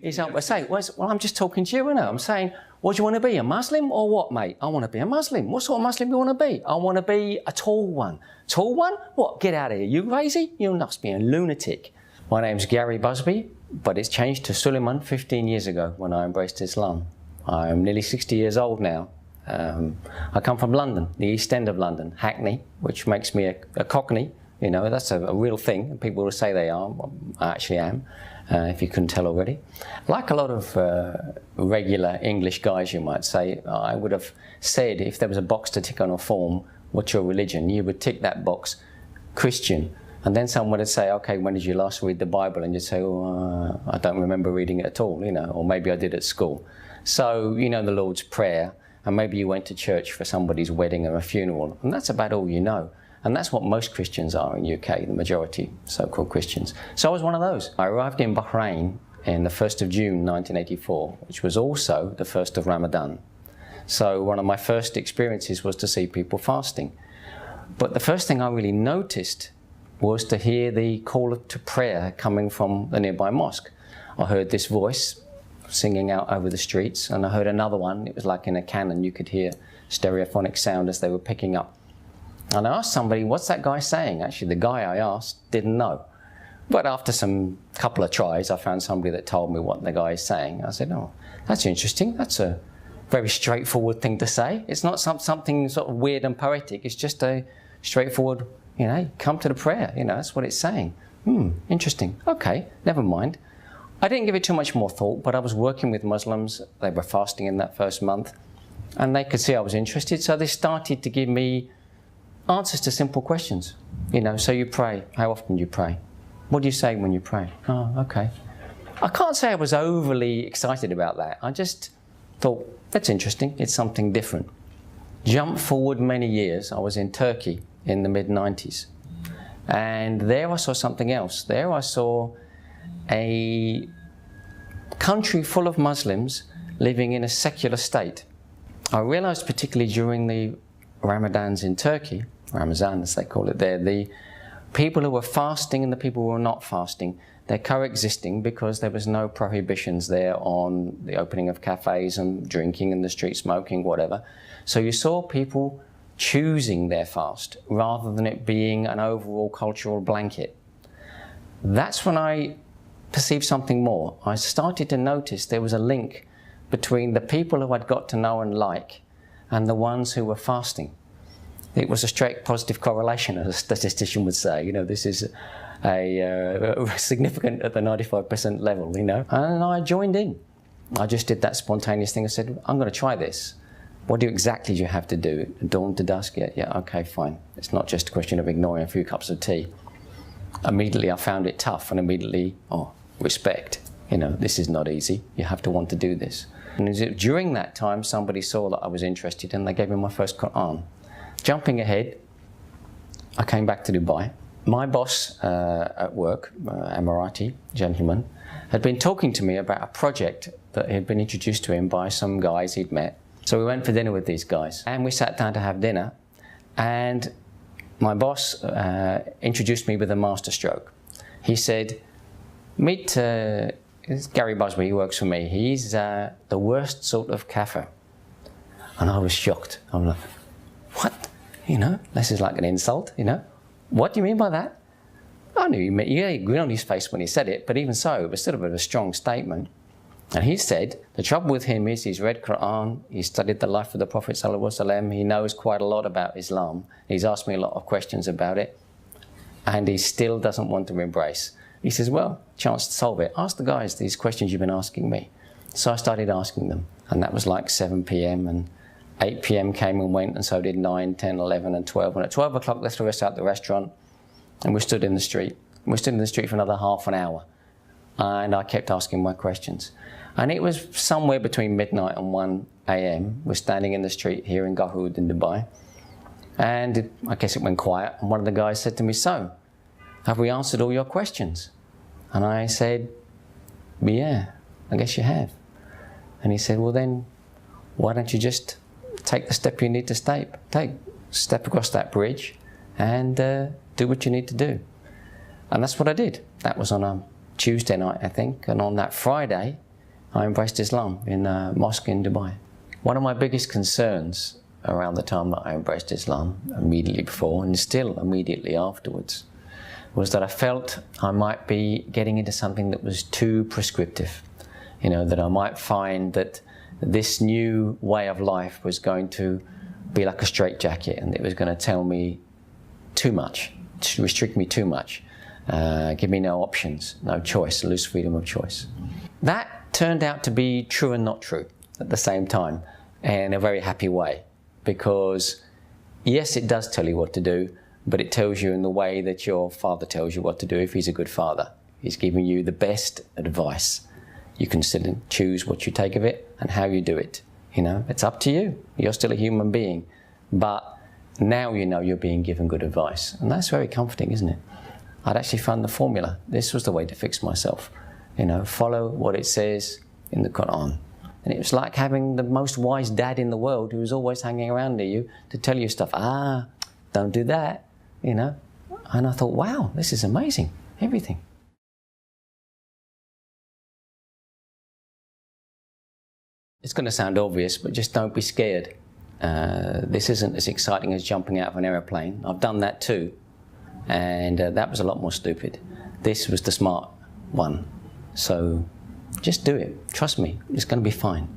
He's up to say, well, I'm just talking to you, innit? I'm saying, what do you want to be, a Muslim or what, mate? I want to be a Muslim. What sort of Muslim do you want to be? I want to be a tall one. Tall one? What? Get out of here. You crazy? You must be a lunatic. My name's Gary Busby, but it's changed to Suleiman 15 years ago when I embraced Islam. I'm nearly 60 years old now. I come from London, the East End of London, Hackney, which makes me a Cockney. You know, that's a real thing. People will say they are. I actually am, if you couldn't tell already. Like a lot of regular English guys, you might say, I would have said if there was a box to tick on a form, what's your religion? You would tick that box, Christian. And then someone would say, okay, when did you last read the Bible? And you'd say, oh, I don't remember reading it at all, you know, or maybe I did at school. So, you know, the Lord's Prayer, and maybe you went to church for somebody's wedding or a funeral, and that's about all you know. And that's what most Christians are in UK, the majority so-called Christians. So I was one of those. I arrived in Bahrain in the 1st of June 1984, which was also the 1st of Ramadan. So one of my first experiences was to see people fasting. But the first thing I really noticed was to hear the call to prayer coming from the nearby mosque. I heard this voice singing out over the streets, and I heard another one. It was like in a cannon. You could hear stereophonic sound as they were picking up. And I asked somebody, what's that guy saying? Actually, the guy I asked didn't know. But after some couple of tries, I found somebody that told me what the guy is saying. I said, oh, that's interesting. That's a very straightforward thing to say. It's not something sort of weird and poetic. It's just a straightforward, you know, come to the prayer. You know, that's what it's saying. Interesting. Okay, never mind. I didn't give it too much more thought, but I was working with Muslims. They were fasting in that first month, and they could see I was interested, so they started to give me answers to simple questions. You know, so you pray. How often do you pray? What do you say when you pray? Oh, okay. I can't say I was overly excited about that. I just thought, that's interesting. It's something different. Jump forward many years. I was in Turkey in the mid-90s, and there I saw something else. There I saw a country full of Muslims living in a secular state. I realized particularly during the Ramadans in Turkey, Ramazan as they call it there, the people who were fasting and the people who were not fasting, they're coexisting because there was no prohibitions there on the opening of cafes and drinking in the street, smoking, whatever. So you saw people choosing their fast rather than it being an overall cultural blanket. That's when I perceived something more. I started to notice there was a link between the people who I'd got to know and like and the ones who were fasting. It was a straight positive correlation, as a statistician would say. You know, this is a significant at the 95% level, you know. And I joined in. I just did that spontaneous thing. I said, I'm going to try this. What exactly do you have to do? Dawn to dusk? Yeah, okay, fine. It's not just a question of ignoring a few cups of tea. Immediately I found it tough, and immediately, oh, respect. You know, this is not easy. You have to want to do this. And during that time, somebody saw that I was interested, and they gave me my first Quran. Jumping ahead, I came back to Dubai. My boss at work, Emirati gentleman, had been talking to me about a project that had been introduced to him by some guys he'd met. So we went for dinner with these guys, and we sat down to have dinner, and my boss introduced me with a masterstroke. He said, meet Gary Busby, he works for me. He's the worst sort of kafir. And I was shocked. I'm like, what? You know, this is like an insult, you know. What do you mean by that? I knew he meant, yeah, he grinned on his face when he said it, but even so, it was still a bit of a strong statement. And he said, the trouble with him is he's read Quran, he's studied the life of the Prophet ﷺ, he knows quite a lot about Islam. He's asked me a lot of questions about it, and he still doesn't want to embrace. He says, well, chance to solve it. Ask the guys these questions you've been asking me. So I started asking them, and that was like 7 p.m. and 8 p.m. came and went, and so did 9, 10, 11, and 12. And at 12 o'clock, they threw us out the restaurant, and we stood in the street. We stood in the street for another half an hour, and I kept asking my questions. And it was somewhere between midnight and 1 a.m. We're standing in the street here in Garhoud in Dubai, and I guess it went quiet, and one of the guys said to me, so, have we answered all your questions? And I said, yeah, I guess you have. And he said, well then, why don't you just take the step you need to take, step across that bridge and do what you need to do. And that's what I did. That was on a Tuesday night, I think, and on that Friday, I embraced Islam in a mosque in Dubai. One of my biggest concerns around the time that I embraced Islam, immediately before and still immediately afterwards, was that I felt I might be getting into something that was too prescriptive. You know, that I might find that this new way of life was going to be like a straitjacket, and it was going to tell me too much, to restrict me too much, give me no options, no choice, lose freedom of choice. That turned out to be true and not true at the same time, in a very happy way. Because yes, it does tell you what to do, but it tells you in the way that your father tells you what to do if he's a good father. He's giving you the best advice. You can still choose what you take of it and how you do it. You know, it's up to you. You're still a human being. But now you know you're being given good advice. And that's very comforting, isn't it? I'd actually found the formula. This was the way to fix myself. You know, follow what it says in the Quran. And it was like having the most wise dad in the world who was always hanging around near you to tell you stuff. Ah, don't do that, you know. And I thought, wow, this is amazing, everything. It's going to sound obvious, but just don't be scared. This isn't as exciting as jumping out of an aeroplane. I've done that too, and that was a lot more stupid. This was the smart one. So just do it. Trust me, it's going to be fine.